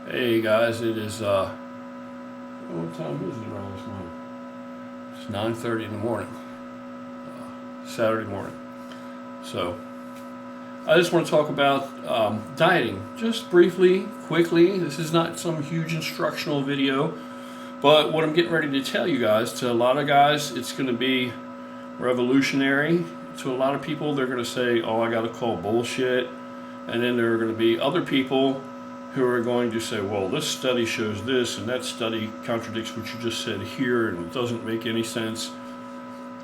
Hey guys, it is what time is it around this morning? It's 9:30 in the morning, Saturday morning. So I just want to talk about dieting, just briefly, quickly. This is not some huge instructional video, but what I'm getting ready to tell you guys, to a lot of guys, it's going to be revolutionary. To a lot of people, they're going to say, "Oh, I got to call bullshit," and then there are going to be other people who are going to say, well, this study shows this and that study contradicts what you just said here and it doesn't make any sense.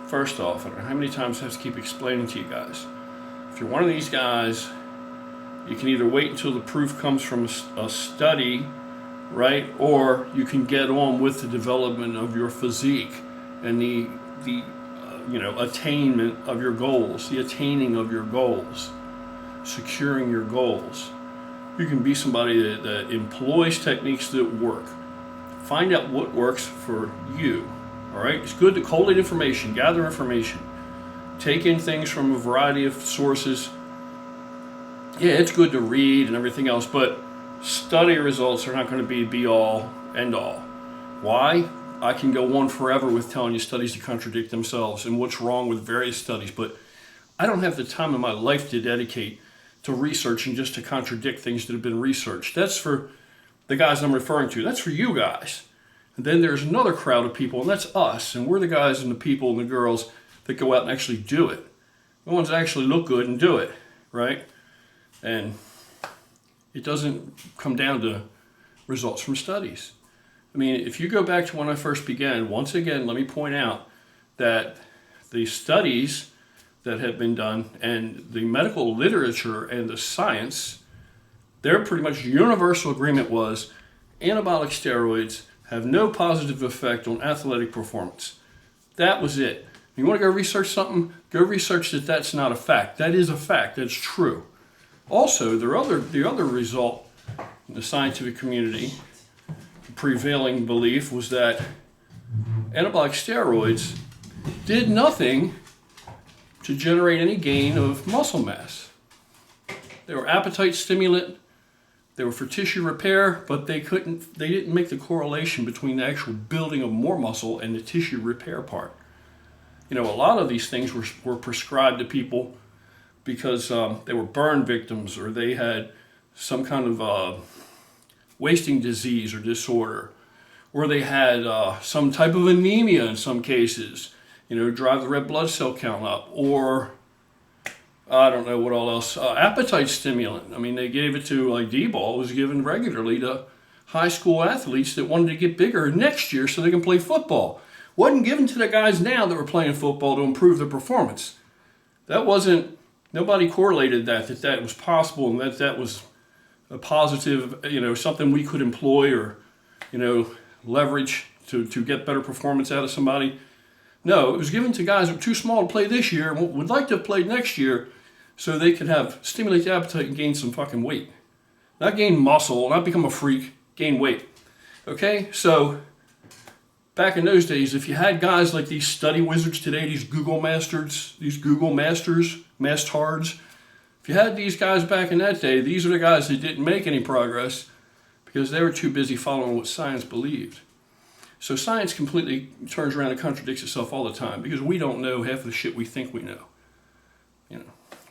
First off, I don't know how many times I have to keep explaining to you guys. If you're one of these guys, you can either wait until the proof comes from a study, right? Or you can get on with the development of your physique and the attainment of your goals, the attaining of your goals, securing your goals. You can be somebody that employs techniques that work. Find out what works for you. All right? It's good to collate information, gather information, take in things from a variety of sources. Yeah, it's good to read and everything else, but study results are not going to be all, end all. Why? I can go on forever with telling you studies that contradict themselves and what's wrong with various studies, but I don't have the time in my life to dedicate to researching just to contradict things that have been researched. That's for the guys I'm referring to. That's for you guys. And then there's another crowd of people, and that's us. And we're the guys and the people and the girls that go out and actually do it. The ones that actually look good and do it, right? And it doesn't come down to results from studies. I mean, if you go back to when I first began, once again, let me point out that the studies that have been done and the medical literature and the science, their pretty much universal agreement was anabolic steroids have no positive effect on athletic performance. That was it. You want to go research something? Go research that that's not a fact. That is a fact. That's true. Also, the other result in the scientific community, the prevailing belief was that anabolic steroids did nothing to generate any gain of muscle mass. They were appetite stimulant, they were for tissue repair, but they didn't make the correlation between the actual building of more muscle and the tissue repair part. You know, a lot of these things were prescribed to people because they were burn victims or they had some kind of wasting disease or disorder, or they had some type of anemia in some cases, drive the red blood cell count up, or I don't know what all else, appetite stimulant. I mean, they gave it to, like D-ball was given regularly to high school athletes that wanted to get bigger next year so they can play football. Wasn't given to the guys now that were playing football to improve their performance. Nobody correlated that was possible and that was a positive, something we could employ or, leverage to get better performance out of somebody. No, it was given to guys who were too small to play this year and would like to have played next year so they could stimulate the appetite and gain some fucking weight. Not gain muscle, not become a freak, gain weight. Okay, so back in those days, if you had guys like these study wizards today, these Google mastards, if you had these guys back in that day, these are the guys that didn't make any progress because they were too busy following what science believed. So science completely turns around and contradicts itself all the time because we don't know half of the shit we think we know.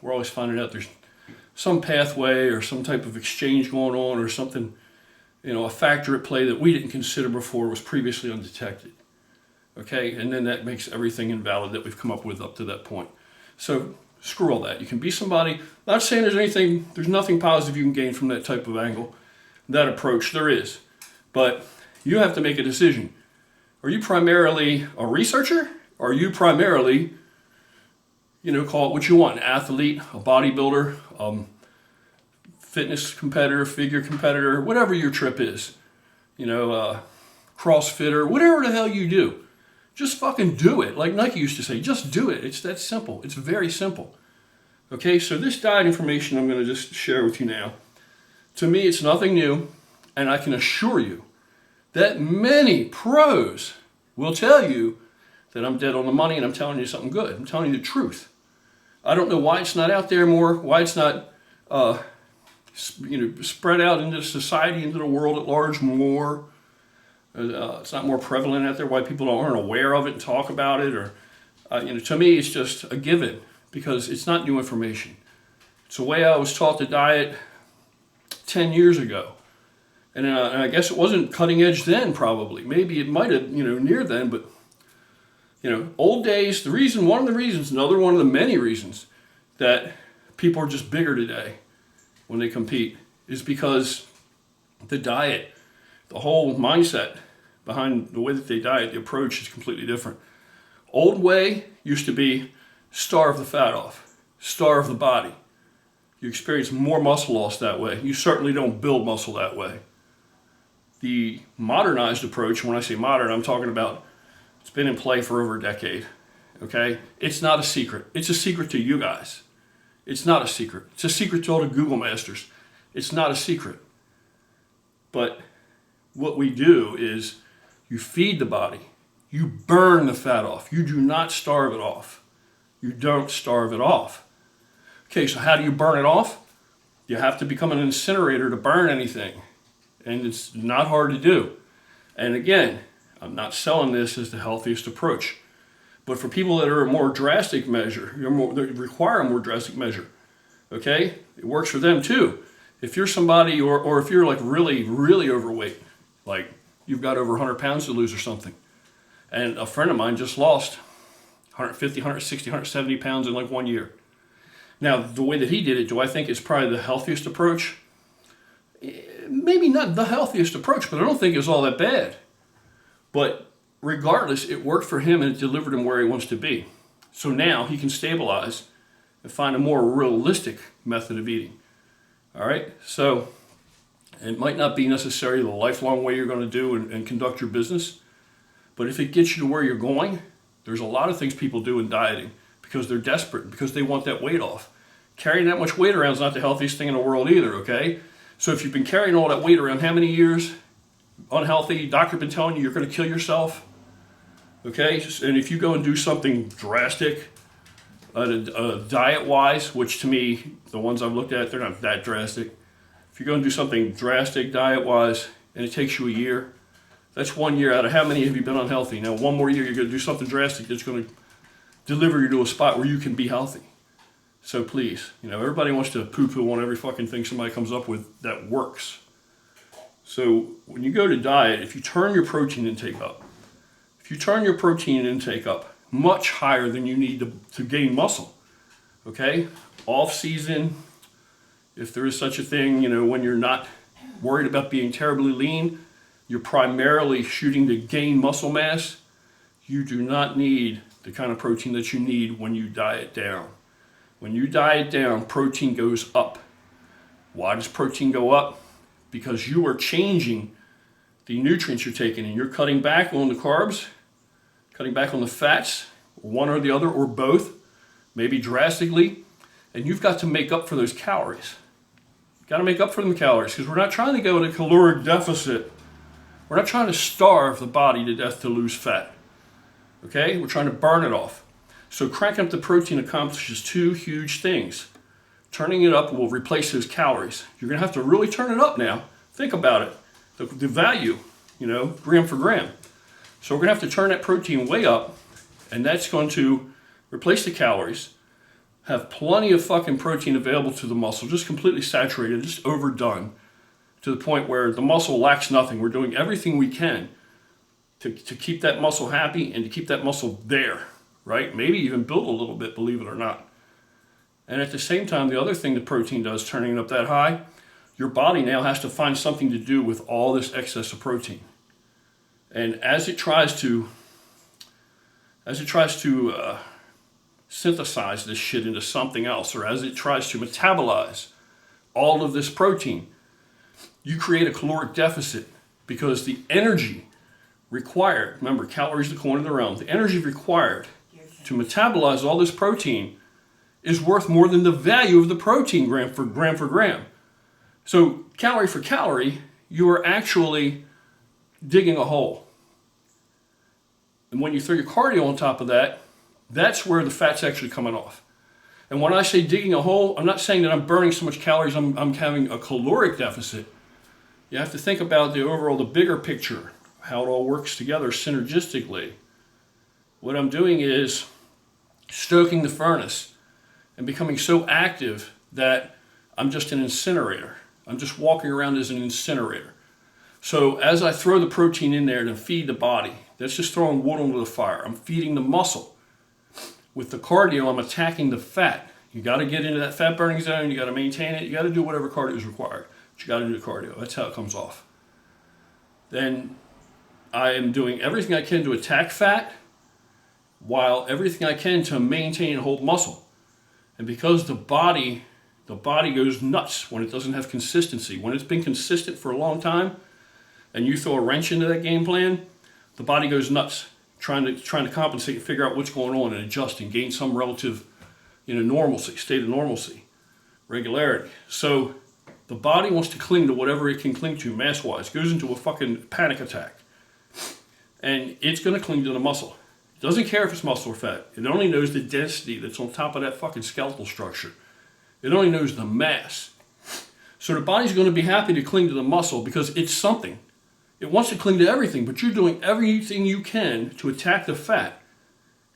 We're always finding out there's some pathway or some type of exchange going on or something, a factor at play that we didn't consider before was previously undetected. Okay, and then that makes everything invalid that we've come up with up to that point. So screw all that. You can be somebody, not saying there's nothing positive you can gain from that type of angle, that approach, there is. But you have to make a decision. Are you primarily a researcher? Or are you primarily, call it what you want, an athlete, a bodybuilder, fitness competitor, figure competitor, whatever your trip is, CrossFitter, whatever the hell you do. Just fucking do it. Like Nike used to say, just do it. It's that simple. It's very simple. Okay, so this diet information I'm going to just share with you now. To me, it's nothing new, and I can assure you that many pros will tell you that I'm dead on the money and I'm telling you something good. I'm telling you the truth. I don't know why it's not out there more, why it's not spread out into society, into the world at large more. It's not more prevalent out there. Why people aren't aware of it and talk about it, or to me, it's just a given because it's not new information. It's the way I was taught to diet 10 years ago. And I guess it wasn't cutting edge then, probably. Maybe it might have, near then, but, old days, one of the reasons, another one of the many reasons that people are just bigger today when they compete is because the diet, the whole mindset behind the way that they diet, the approach is completely different. Old way used to be starve the fat off, starve the body. You experience more muscle loss that way. You certainly don't build muscle that way. The modernized approach, when I say modern, I'm talking about it's been in play for over a decade, okay? It's not a secret. It's a secret to you guys. It's not a secret. It's a secret to all the Google masters. It's not a secret. But what we do is you feed the body. You burn the fat off. You do not starve it off. You don't starve it off. Okay, so how do you burn it off? You have to become an incinerator to burn anything. And it's not hard to do. And again, I'm not selling this as the healthiest approach. But for people that are a more drastic measure, that require a more drastic measure, okay, it works for them too. If you're somebody, or if you're like really, really overweight, like you've got over 100 pounds to lose or something, and a friend of mine just lost 150, 160, 170 pounds in like 1 year. Now, the way that he did it, do I think it's probably the healthiest approach? Maybe not the healthiest approach, but I don't think it was all that bad. But regardless, it worked for him and it delivered him where he wants to be. So now he can stabilize and find a more realistic method of eating. All right? So it might not be necessarily the lifelong way you're going to do and conduct your business, but if it gets you to where you're going, there's a lot of things people do in dieting because they're desperate, because they want that weight off. Carrying that much weight around is not the healthiest thing in the world either, okay? So if you've been carrying all that weight around how many years? Unhealthy, doctor been telling you you're going to kill yourself, okay? And if you go and do something drastic, diet-wise, which to me, the ones I've looked at, they're not that drastic. If you go and do something drastic diet-wise and it takes you a year, that's 1 year out of how many have you been unhealthy? Now, one more year, you're going to do something drastic that's going to deliver you to a spot where you can be healthy. So please, everybody wants to poo-poo on every fucking thing somebody comes up with that works. So when you go to diet, if you turn your protein intake up, much higher than you need to gain muscle, okay? Off season, if there is such a thing, when you're not worried about being terribly lean, you're primarily shooting to gain muscle mass, you do not need the kind of protein that you need when you diet down. When you diet down, protein goes up. Why does protein go up? Because you are changing the nutrients you're taking in. You're cutting back on the carbs, cutting back on the fats, one or the other, or both, maybe drastically, and you've got to make up for those calories. You've got to make up for them calories because we're not trying to go in a caloric deficit. We're not trying to starve the body to death to lose fat. Okay? We're trying to burn it off. So cranking up the protein accomplishes two huge things. Turning it up will replace those calories. You're going to have to really turn it up now. Think about it. The value, gram for gram. So we're going to have to turn that protein way up, and that's going to replace the calories, have plenty of fucking protein available to the muscle, just completely saturated, just overdone, to the point where the muscle lacks nothing. We're doing everything we can to keep that muscle happy and to keep that muscle there, right? Maybe even build a little bit, believe it or not. And at the same time, the other thing the protein does, turning it up that high, your body now has to find something to do with all this excess of protein. And as it tries to synthesize this shit into something else, or as it tries to metabolize all of this protein, you create a caloric deficit because the energy required, remember, calories the coin of the realm, the energy required to metabolize all this protein is worth more than the value of the protein gram for gram. So calorie for calorie, you are actually digging a hole. And when you throw your cardio on top of that, that's where the fat's actually coming off. And when I say digging a hole, I'm not saying that I'm burning so much calories, I'm having a caloric deficit. You have to think about the overall, the bigger picture, how it all works together synergistically. What I'm doing is stoking the furnace and becoming so active that I'm just an incinerator. I'm just walking around as an incinerator. So as I throw the protein in there to feed the body, that's just throwing wood onto the fire. I'm feeding the muscle. With the cardio, I'm attacking the fat. You got to get into that fat burning zone. You got to maintain it. You got to do whatever cardio is required. But you got to do the cardio. That's how it comes off. Then I am doing everything I can to attack fat, while everything I can to maintain and hold muscle. And because the body goes nuts when it doesn't have consistency. When it's been consistent for a long time, and you throw a wrench into that game plan, the body goes nuts, trying to compensate and figure out what's going on and adjust and gain some relative, normalcy, state of normalcy, regularity. So the body wants to cling to whatever it can cling to mass-wise. It goes into a fucking panic attack. And it's going to cling to the muscle. It doesn't care if it's muscle or fat. It only knows the density that's on top of that fucking skeletal structure. It only knows the mass. So the body's going to be happy to cling to the muscle because it's something. It wants to cling to everything, but you're doing everything you can to attack the fat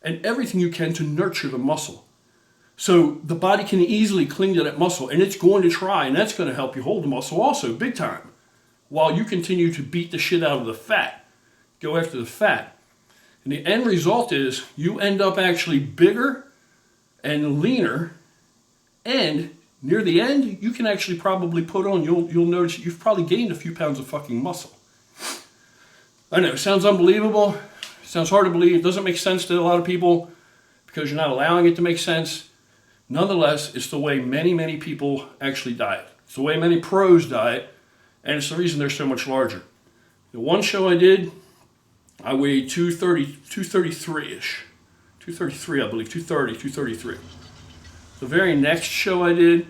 and everything you can to nurture the muscle. So the body can easily cling to that muscle, and it's going to try, and that's going to help you hold the muscle also, big time, while you continue to beat the shit out of the fat, go after the fat. And the end result is you end up actually bigger and leaner, and near the end, you can actually probably put on, you'll notice you've probably gained a few pounds of fucking muscle. I know, it sounds unbelievable. It sounds hard to believe. It doesn't make sense to a lot of people because you're not allowing it to make sense. Nonetheless, it's the way many, many people actually diet. It's the way many pros diet, and it's the reason they're so much larger. The one show I did, I weighed 233-ish. 233, I believe, 230, 233. The very next show I did,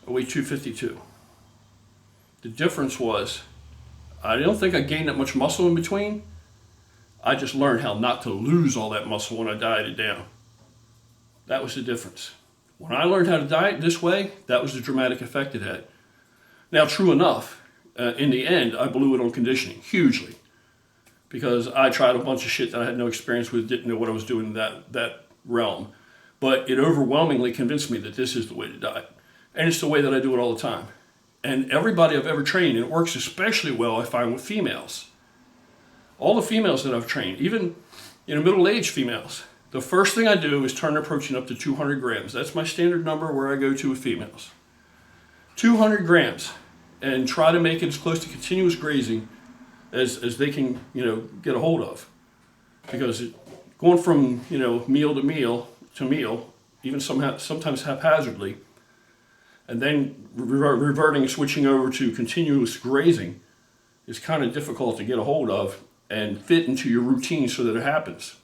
I weighed 252. The difference was, I don't think I gained that much muscle in between. I just learned how not to lose all that muscle when I dieted down. That was the difference. When I learned how to diet this way, that was the dramatic effect it had. Now, true enough, in the end, I blew it on conditioning, hugely. Because I tried a bunch of shit that I had no experience with, didn't know what I was doing in that realm. But it overwhelmingly convinced me that this is the way to diet. And it's the way that I do it all the time. And everybody I've ever trained, and it works especially well, I find, with females. All the females that I've trained, even middle-aged females, the first thing I do is turn their protein up to 200 grams. That's my standard number where I go to with females. 200 grams, and try to make it as close to continuous grazing as they can, get a hold of. Because going from, meal to meal, even sometimes haphazardly, and then reverting, switching over to continuous grazing is kind of difficult to get a hold of and fit into your routine so that it happens.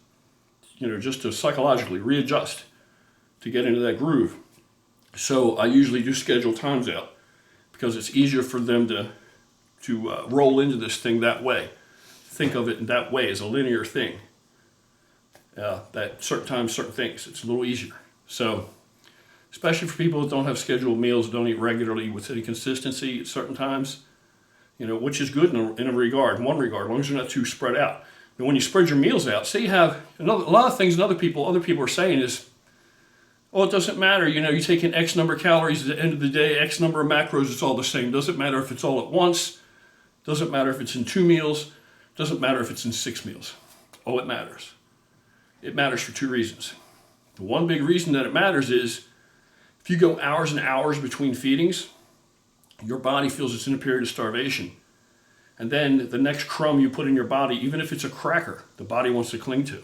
Just to psychologically readjust to get into that groove. So I usually do schedule times out because it's easier for them to roll into this thing that way. Think of it in that way as a linear thing. That certain times, certain things, it's a little easier. So, especially for people that don't have scheduled meals, don't eat regularly with any consistency at certain times, which is good in one regard, as long as you're not too spread out. And when you spread your meals out, say you have a lot of things that other people are saying is, oh, it doesn't matter, you take in X number of calories at the end of the day, X number of macros, it's all the same. Doesn't matter if it's all at once, doesn't matter if it's in 2 meals, doesn't matter if it's in 6 meals. Oh, it matters. It matters for 2 reasons. The one big reason that it matters is if you go hours and hours between feedings, your body feels it's in a period of starvation. And then the next crumb you put in your body, even if it's a cracker, the body wants to cling to.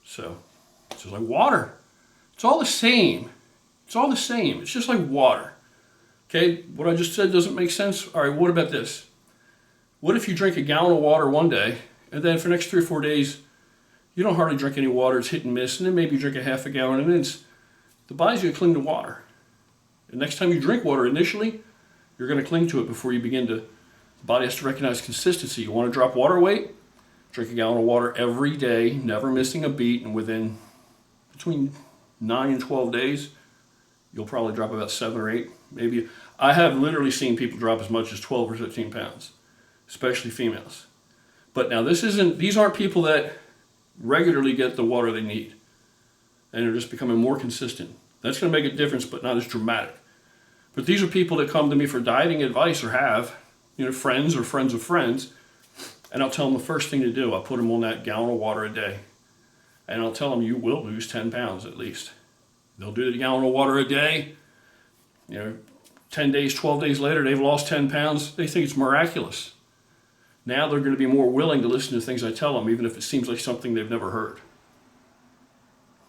So, it's just like water. It's all the same. It's all the same. It's just like water. Okay, what I just said doesn't make sense? All right, what about this? What if you drink a gallon of water one day, and then for the next 3 or 4 days, you don't hardly drink any water, it's hit and miss, and then maybe you drink a half a gallon, and then the body's going to cling to water. The next time you drink water initially, you're going to cling to it before you begin to, the body has to recognize consistency. You want to drop water weight? Drink a gallon of water every day, never missing a beat, and between 9 and 12 days, you'll probably drop about 7 or 8. Maybe. I have literally seen people drop as much as 12 or 15 pounds, especially females. But now these aren't people that regularly get the water they need, and they're just becoming more consistent. That's going to make a difference, but not as dramatic. But these are people that come to me for dieting advice, or have, friends or friends of friends, and I'll tell them the first thing to do. I'll put them on that gallon of water a day, and I'll tell them you will lose 10 pounds at least. They'll do the gallon of water a day. 10 days, 12 days later, they've lost 10 pounds. They think it's miraculous. Now they're going to be more willing to listen to things I tell them, even if it seems like something they've never heard.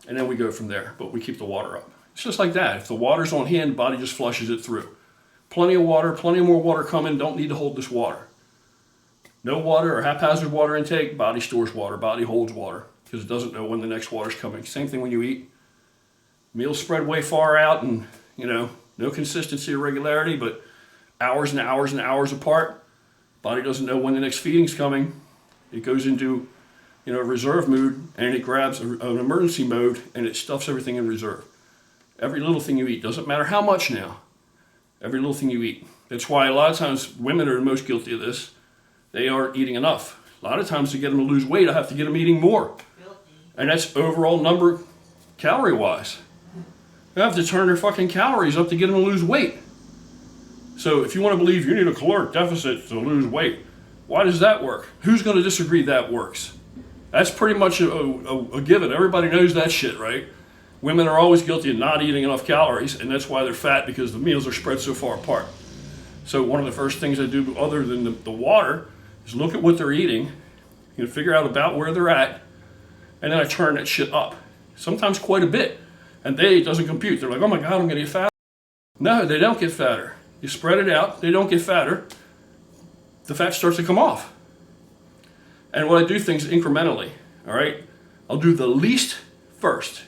And then we go from there, but we keep the water up. It's just like that. If the water's on hand, the body just flushes it through. Plenty of water, plenty more water coming, don't need to hold this water. No water or haphazard water intake, body stores water, body holds water, because it doesn't know when the next water's coming. Same thing when you eat. Meals spread way far out, and, no consistency or regularity, but hours and hours and hours apart. Body doesn't know when the next feeding's coming. It goes into, reserve mood, and it grabs an emergency mode, and it stuffs everything in reserve. Every little thing you eat, doesn't matter how much now. Every little thing you eat. That's why a lot of times women are the most guilty of this. They aren't eating enough. A lot of times to get them to lose weight, I have to get them eating more. And that's overall number, calorie-wise. I have to turn their fucking calories up to get them to lose weight. So if you want to believe you need a caloric deficit to lose weight, why does that work? Who's going to disagree that works? That's pretty much a given. Everybody knows that shit, right? Women are always guilty of not eating enough calories, and that's why they're fat, because the meals are spread so far apart. So one of the first things I do, other than the water, is look at what they're eating, figure out about where they're at, and then I turn that shit up. Sometimes quite a bit. And it doesn't compute. They're like, oh my God, I'm going to get fat. No, they don't get fatter. You spread it out, they don't get fatter. The fat starts to come off. And what I do things incrementally, all right? I'll do the least first.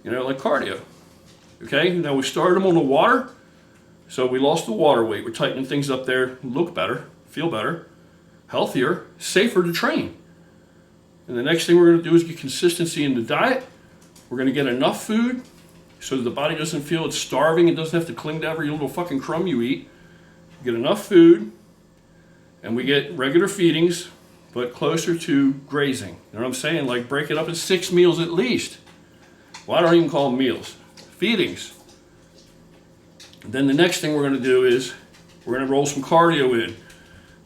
Like cardio. Okay, now we started them on the water. So we lost the water weight. We're tightening things up there, look better, feel better, healthier, safer to train. And the next thing we're going to do is get consistency in the diet. We're going to get enough food so that the body doesn't feel it's starving. It doesn't have to cling to every little fucking crumb you eat. Get enough food, and we get regular feedings, but closer to grazing. You know what I'm saying? Like break it up in 6 meals at least. Well, I don't even call them meals. Feedings. And then the next thing we're going to do is we're going to roll some cardio in.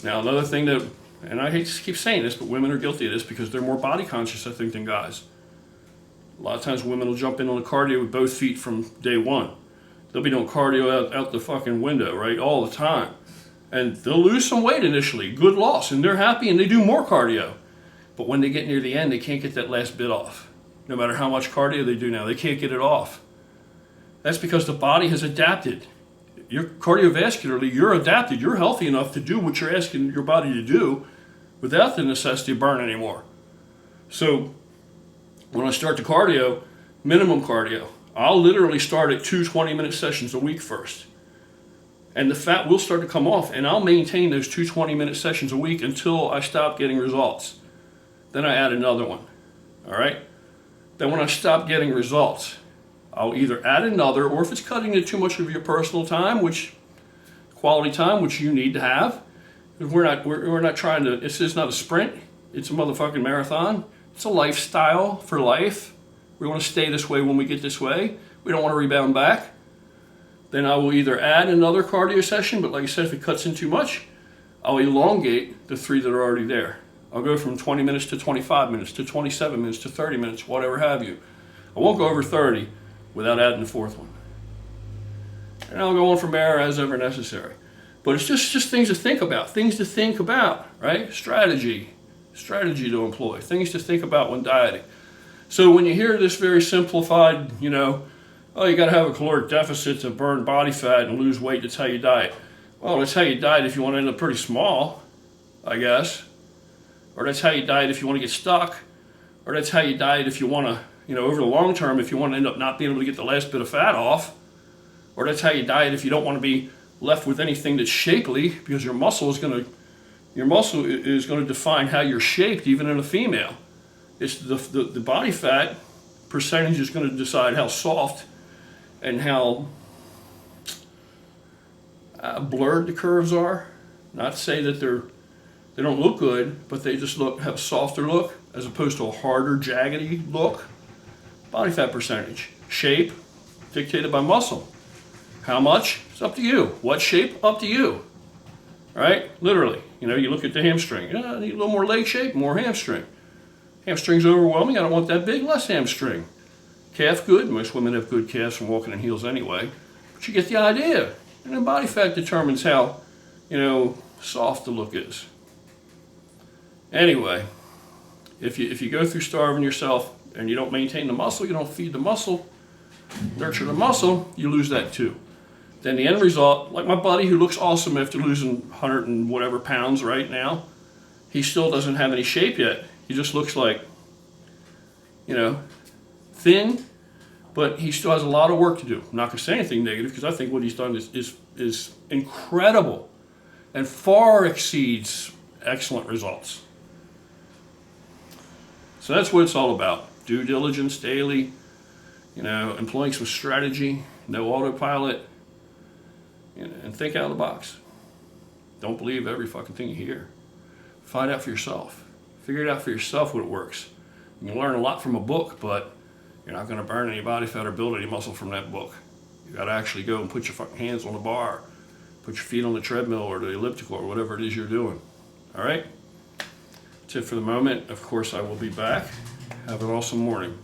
Now, another thing that, and I hate to keep saying this, but women are guilty of this because they're more body conscious, I think, than guys. A lot of times women will jump in on the cardio with both feet from day one. They'll be doing cardio out the fucking window, right, all the time. And they'll lose some weight initially, good loss, and they're happy and they do more cardio. But when they get near the end, they can't get that last bit off. No matter how much cardio they do now, they can't get it off. That's because the body has adapted. You're cardiovascularly, you're adapted. You're healthy enough to do what you're asking your body to do without the necessity of burn anymore. So when I start the cardio, minimum cardio, I'll literally start at 2 20-minute sessions a week first. And the fat will start to come off, and I'll maintain those 2 20-minute sessions a week until I stop getting results. Then I add another one, all right? Then when I stop getting results, I'll either add another, or if it's cutting into too much of your personal time, quality time, which you need to have, we're not trying to, this is not a sprint, it's a motherfucking marathon. It's a lifestyle for life. We want to stay this way when we get this way. We don't want to rebound back. Then I will either add another cardio session, but like I said, if it cuts in too much, I'll elongate the 3 that are already there. I'll go from 20 minutes to 25 minutes to 27 minutes to 30 minutes, whatever have you. I won't go over 30 without adding the 4th one. And I'll go on from there as ever necessary. But it's just things to think about, right? Strategy to employ, things to think about when dieting. So when you hear this very simplified, oh, you got to have a caloric deficit to burn body fat and lose weight, that's how you diet. Well, that's how you diet if you want to end up pretty small, I guess. Or that's how you diet if you want to get stuck. Or that's how you diet if you want to, over the long term, if you want to end up not being able to get the last bit of fat off. Or that's how you diet if you don't want to be left with anything that's shapely, because your muscle is going to define how you're shaped, even in a female. It's the body fat percentage is going to decide how soft and how blurred the curves are. Not to say that they don't look good, but they just have a softer look as opposed to a harder, jaggedy look. Body fat percentage. Shape, dictated by muscle. How much? It's up to you. What shape? Up to you. Right? Literally. You know, you look at the hamstring. I need a little more leg shape, more hamstring. Hamstring's overwhelming. I don't want that big, less hamstring. Calf, good. Most women have good calves from walking in heels anyway. But you get the idea. And then body fat determines how, you know, soft the look is. Anyway, if you go through starving yourself and you don't maintain the muscle, you don't feed the muscle, nurture the muscle, you lose that too. Then the end result, like my buddy who looks awesome after losing 100 and whatever pounds right now, he still doesn't have any shape yet. He just looks like, you know, thin, but he still has a lot of work to do. I'm not going to say anything negative because I think what he's done is incredible and far exceeds excellent results. So that's what it's all about. Due diligence daily, you know, employing some strategy, no autopilot, and think out of the box. Don't believe every fucking thing you hear. Find out for yourself. Figure it out for yourself what works. You can learn a lot from a book, but you're not going to burn any body fat or build any muscle from that book. You got to actually go and put your fucking hands on the bar, put your feet on the treadmill or the elliptical or whatever it is you're doing. All right? That's it for the moment. Of course, I will be back. Have an awesome morning.